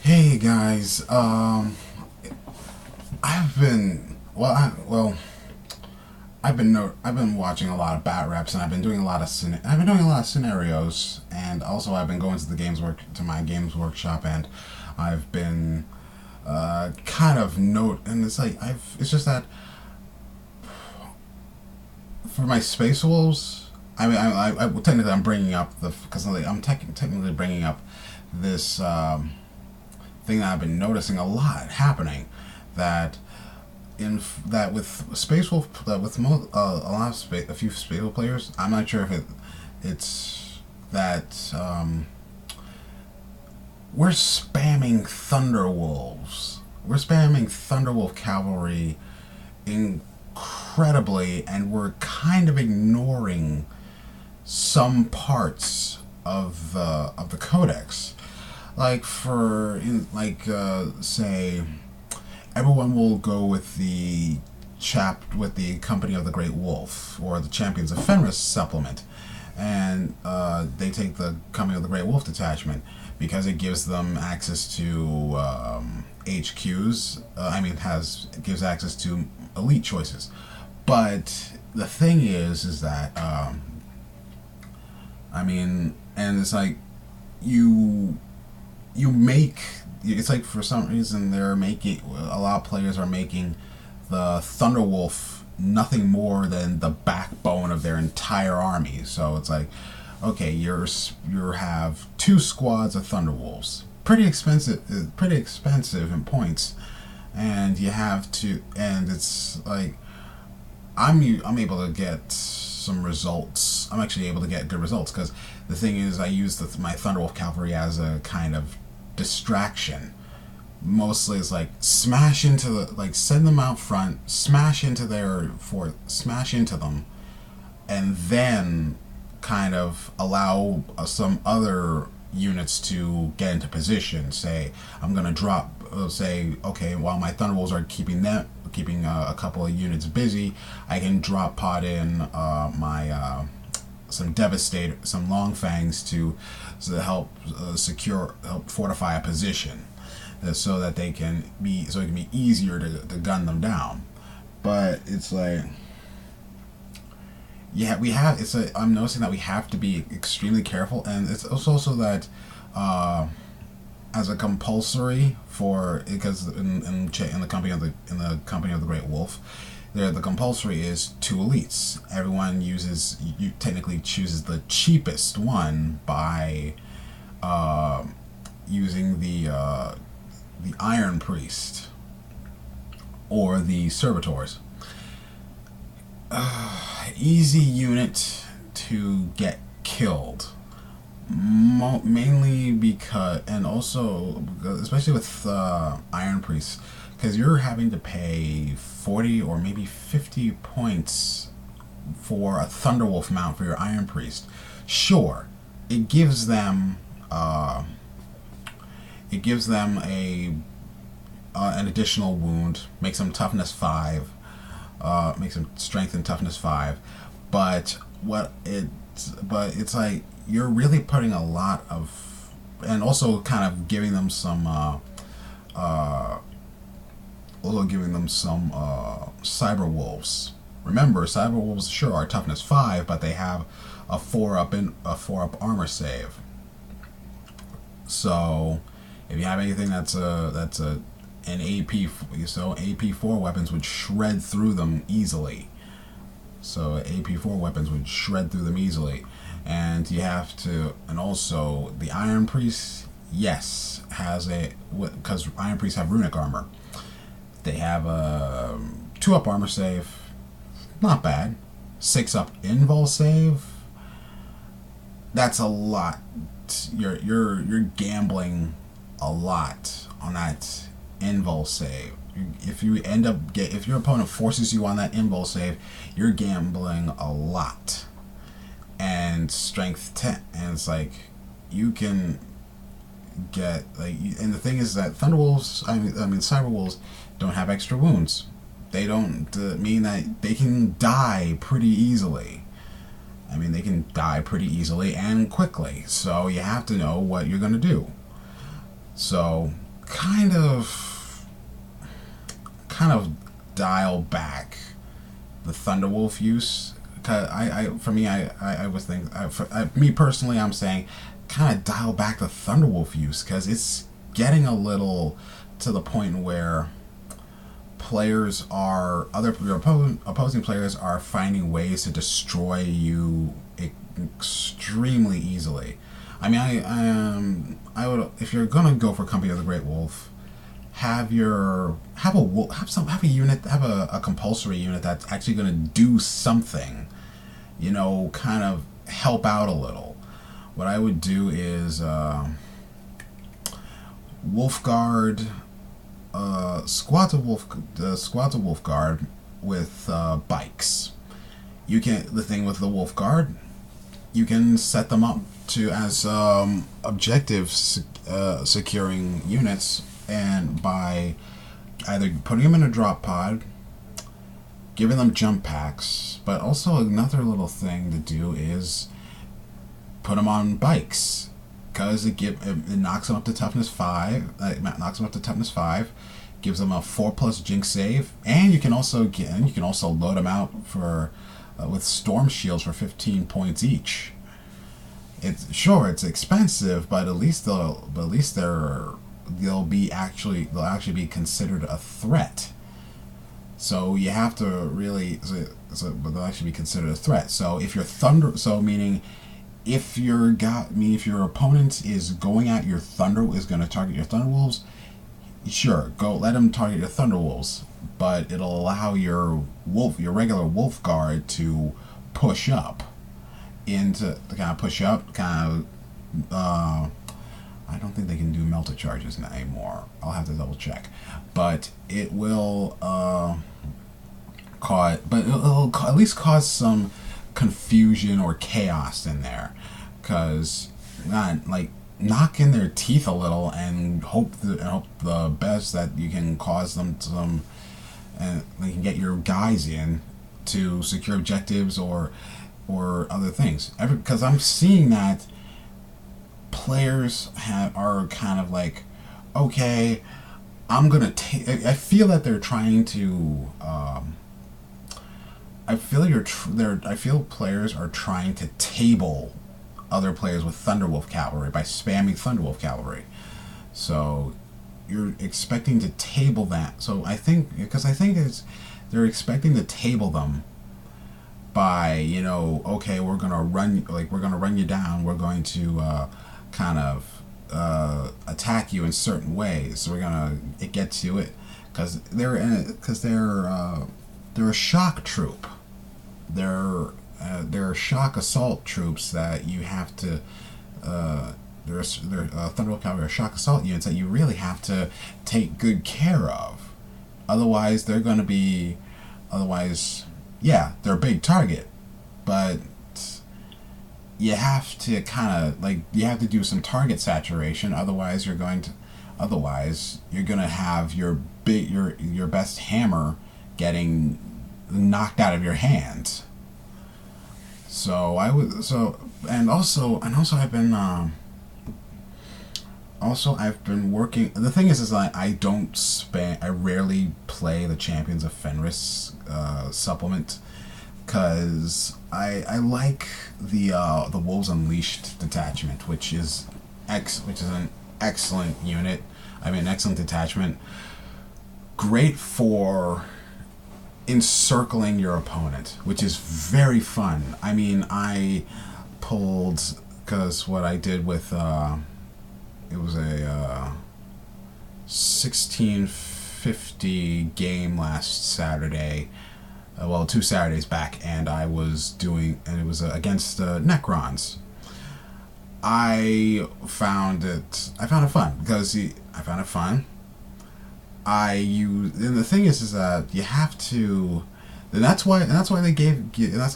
Hey guys, I've been I've been watching a lot of bat reps, and I've been doing a lot of scenarios, and also I've been going to my games workshop, and I've been kind of note, and it's just that for my space wolves, technically I'm bringing up technically bringing up this thing that I've been noticing a lot happening, that that with Space Wolf, that with a few Space Wolf players, I'm not sure if it's that we're spamming Thunderwolves. We're spamming Thunderwolf cavalry incredibly, and we're kind of ignoring some parts of the codex. Like say everyone will go with the Company of the Great Wolf, or the Champions of Fenris supplement, and they take the Company of the Great Wolf detachment because it gives them access to HQs. Gives access to elite choices. But the thing is that and it's like you you make it's like for some reason they're making a lot of players are making the Thunderwolf nothing more than the backbone of their entire army. So it's like, okay, you have two squads of Thunderwolves, pretty expensive in points, and you have to, and it's like I'm able to get some results. I'm actually able to get good results because the thing is, I use my Thunderwolf cavalry as a kind of distraction. Mostly, it's like send them out front, smash into them, and then kind of allow some other units to get into position. Say I'm gonna drop. Say okay, while my Thunderwolves are keeping a couple of units busy, I can drop pod in my some long fangs to help help fortify a position, so that it can be easier to gun them down. But it's like, yeah, I'm noticing that we have to be extremely careful, and it's also that as a compulsory for, because in the company of the Great Wolf, the compulsory is two elites. Everyone technically chooses the cheapest one by using the Iron Priest or the Servitors. Easy unit to get killed, mainly because, and also especially with Iron Priest, because you're having to pay 40 or maybe 50 points for a Thunderwolf mount for your Iron Priest. Sure, it gives them a an additional wound, makes them toughness 5, makes them strength and toughness 5, but it's like you're really putting a lot of, and also kind of giving them some cyber wolves. Remember, cyber wolves sure are toughness 5, but they have a 4 up armor save. So if you have anything that's an AP, so AP4 weapons would shred through them easily. So AP4 weapons would shred through them easily, and you have to, and also the Iron Priest, yes, because Iron Priests have runic armor. They have a 2 up armor save, not bad. 6 up invul save. That's a lot. You're gambling a lot on that invul save. If your opponent forces you on that invul save, you're gambling a lot. And strength 10, and it's like you can get and the thing is that Thunderwolves, Cyberwolves don't have extra wounds. They don't mean that they can die pretty easily. They can die pretty easily and quickly. So you have to know what you're gonna do. So kind of dial back the Thunderwolf use. Cause for me, I was thinking, me personally, I'm saying, kind of dial back the Thunderwolf use, because it's getting a little to the point where your opposing players are finding ways to destroy you extremely easily. I mean, I would, if you're gonna go for Company of the Great Wolf, have a unit, have a compulsory unit that's actually gonna do something, kind of help out a little. What I would do is Wolf Guard, squads of Wolf Guard with bikes. The thing with the Wolf Guard, you can set them up to as objective securing units, and by either putting them in a drop pod, giving them jump packs, but also another little thing to do is put them on bikes, because it knocks them up to toughness 5. Gives them a 4+ Jinx save, and you can also load them out for with storm shields for 15 points each. It's expensive, but at least they'll actually be considered a threat. So you have to really, but they'll actually be considered a threat. So if meaning if your opponent is going at your is going to target your Thunderwolves, sure, go let him target your Thunderwolves, but it'll allow your regular Wolf Guard to push up I don't think they can do melted charges anymore. I'll have to double check, but it will it'll at least cause some confusion or chaos in there, because knock in their teeth a little and hope the best that you can cause them some, and they can get your guys in to secure objectives or other things. Because I'm seeing that players are kind of like, okay, I'm gonna take. I feel that they're trying to. I feel players are trying to table other players with Thunderwolf Cavalry by spamming Thunderwolf Cavalry. So you're expecting to table that. So I think they're expecting to table them by, okay, we're gonna run you down. We're going to attack you in certain ways. So it gets you it, because they're a shock troop. They're shock assault troops that you have to. They're Thunderwolf Cavalry are shock assault units that you really have to take good care of. Otherwise, they're going to be. Yeah, they're a big target, but you have to you have to do some target saturation. Otherwise, you're going to have your best hammer getting knocked out of your hand. So I've been working. The thing is I rarely play the Champions of Fenris supplement, because I like the Wolves Unleashed detachment, which is an excellent unit. I mean, an excellent detachment. Great for encircling your opponent, which is very fun. I mean, I pulled, because what I did with it was a 1650 game last Saturday, 2 Saturdays back, and it was against Necrons. I found it fun, because I found it fun. And the thing is that you have to, and that's why they that's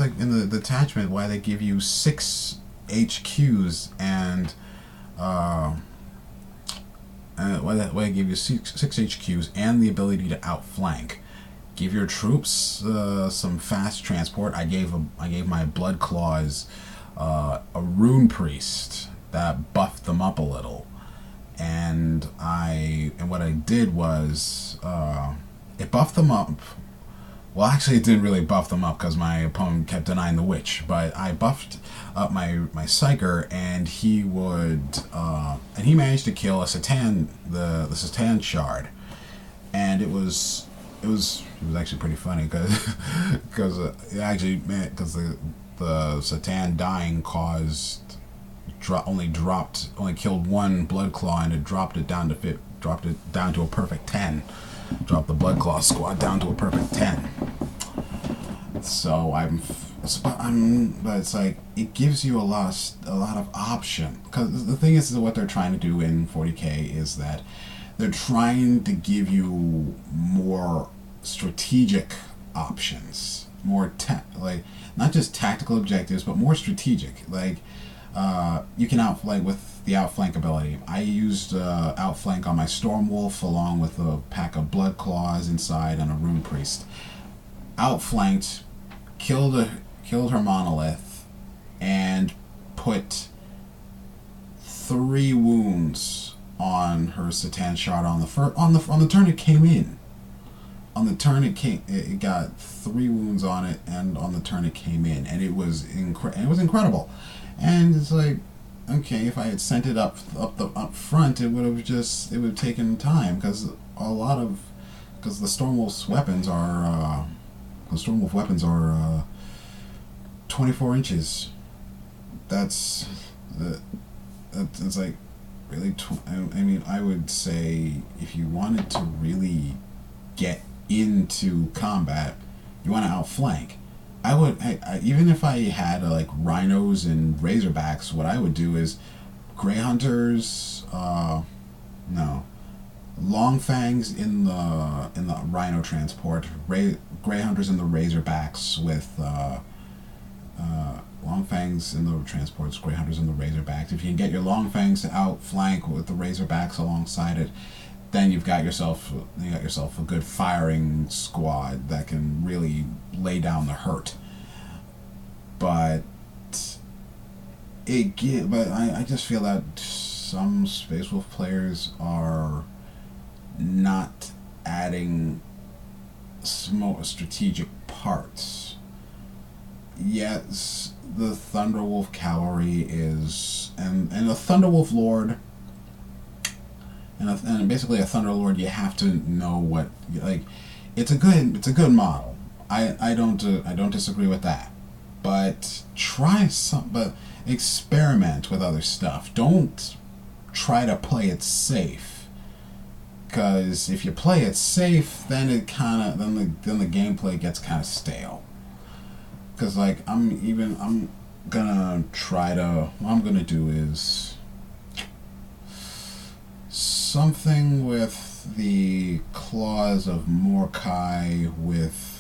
like in the detachment why they give you 6 HQs and why they give you 6 HQs and the ability to outflank. Give your troops some fast transport. I gave my Blood Claws a Rune Priest that buffed them up a little, and and what I did was it buffed them up. Well, actually, it didn't really buff them up because my opponent kept denying the witch. But I buffed up my psyker, and he managed to kill a Satan, the Satan shard, and it was actually pretty funny because the Satan dying only killed one blood claw, and it dropped it down to a perfect 10. Dropped the blood claw squad down to a perfect 10. So but it's like it gives you a lot of option, because the thing is what they're trying to do in 40K is that they're trying to give you more strategic options, more not just tactical objectives, but more strategic. Like you can outflank with the outflank ability. I used outflank on my Stormwolf along with a pack of blood claws inside and a rune priest. Outflanked, killed her monolith, and put 3 wounds on her Satan shard on the turn it came in. On the turn it got 3 wounds on it, and on the turn it came in, and it was incredible. And it's like, okay, if I had sent it up front, it would have taken time, because the Stormwolf's weapons are 24 inches. It's like really. I mean, I would say if you wanted to really get into combat, you want to outflank. I would, even if I had like rhinos and razorbacks, what I would do is Grey Hunters, Long Fangs in the Rhino transport, Grey Hunters in the Razorbacks with Long Fangs in the transports, Grey Hunters in the Razorbacks. If you can get your Long Fangs to outflank with the Razorbacks alongside it, then you've got yourself a good firing squad that can really lay down the hurt. But I just feel that some Space Wolf players are not adding strategic parts. Yes, the Thunderwolf cavalry is, and a Thunderwolf lord, and basically a Thunderlord, you have to know what, like, it's a good model. I don't disagree with that, but but experiment with other stuff. Don't try to play it safe, because if you play it safe, then the gameplay gets kind of stale. Because like what I'm gonna do is something with the claws of Morkai with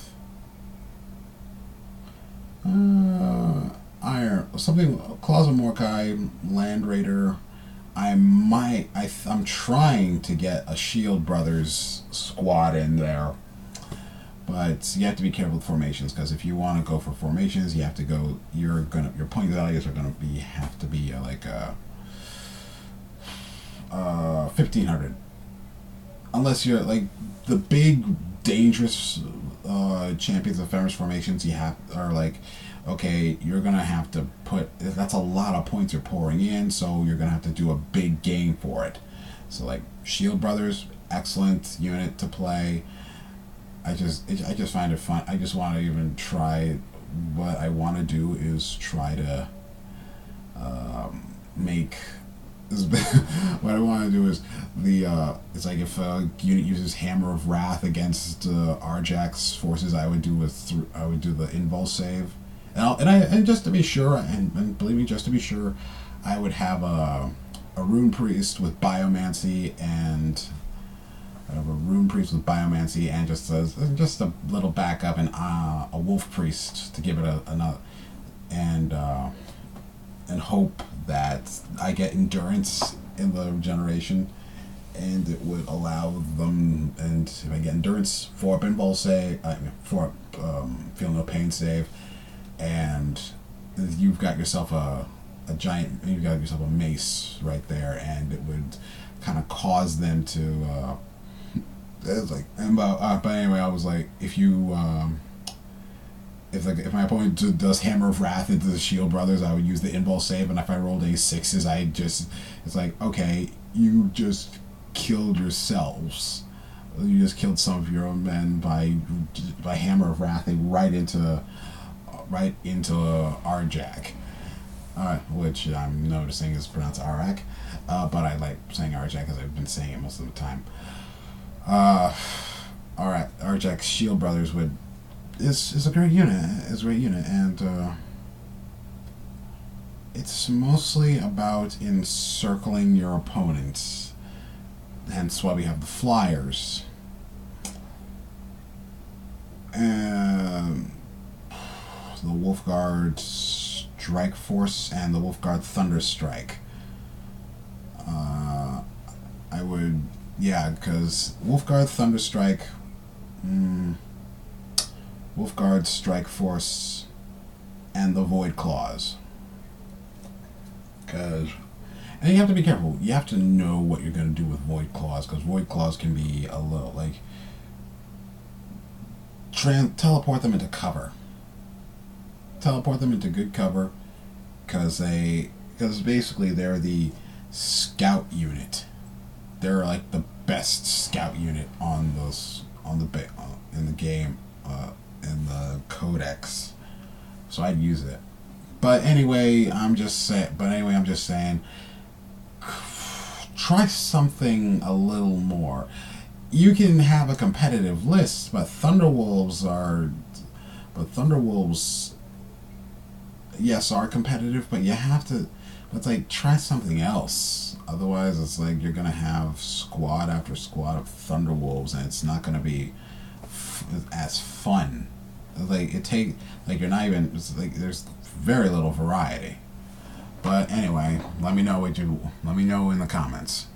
claws of Morkai, Land Raider. I'm trying to get a Shield Brothers squad in there, but you have to be careful with formations, because if you want to go for formations, you have to go. Your point values are have to be like 1500, unless you're like the big dangerous champions of Ephemeris formations. Are like, okay, you're gonna have to that's a lot of points you're pouring in, so you're gonna have to do a big game for it. So like Shield Brothers, excellent unit to play. I just find it fun. I just want to even try. What I want to do is try to make. What I want to do is it's like if a unit uses Hammer of Wrath against Arjax's forces, I would do the invul save, and just to be sure, and believe me, just to be sure, I would have a Rune Priest with Biomancy and. I have a Rune Priest with Biomancy and just a little backup, and a Wolf Priest to give it another, and hope that I get Endurance in the regeneration, and it would allow them. And if I get Endurance, 4-up Invul save, 4-up Feel No Pain save, and you've got yourself a giant. You've got yourself a mace right there, and it would kind of cause them to. It's like, but anyway, I was like, if you. If my opponent does Hammer of Wrath into the Shield Brothers, I would use the invul save, and if I rolled A6s, it's like, okay, you just killed yourselves. You just killed some of your own men by Hammer of Wrath right into Arjak, which I'm noticing is pronounced Arak, but I like saying Arjak because I've been saying it most of the time. Alright, Arjak's Shield Brothers is a great unit. It's a great unit, and it's mostly about encircling your opponents. Hence why we have the flyers. And the Wolfguard Strike Force and the Wolfguard Thunder Strike. I would, yeah, because Wolfguard Thunder Strike, Wolfguard Strike Force, and the Void Claws. And you have to be careful. You have to know what you're going to do with Void Claws, because Void Claws can be a little, like, teleport them into cover. Teleport them into good cover, because basically they're the scout unit. They're like the best scout unit in the game, in the Codex. So I'd use it. But anyway, I'm just saying, try something a little more. You can have a competitive list, but Thunderwolves, yes, are competitive, but you have to, it's like, try something else. Otherwise, it's like you're gonna have squad after squad of Thunderwolves, and it's not gonna be as fun. Like you're not even. It's like there's very little variety. But anyway, let me know in the comments.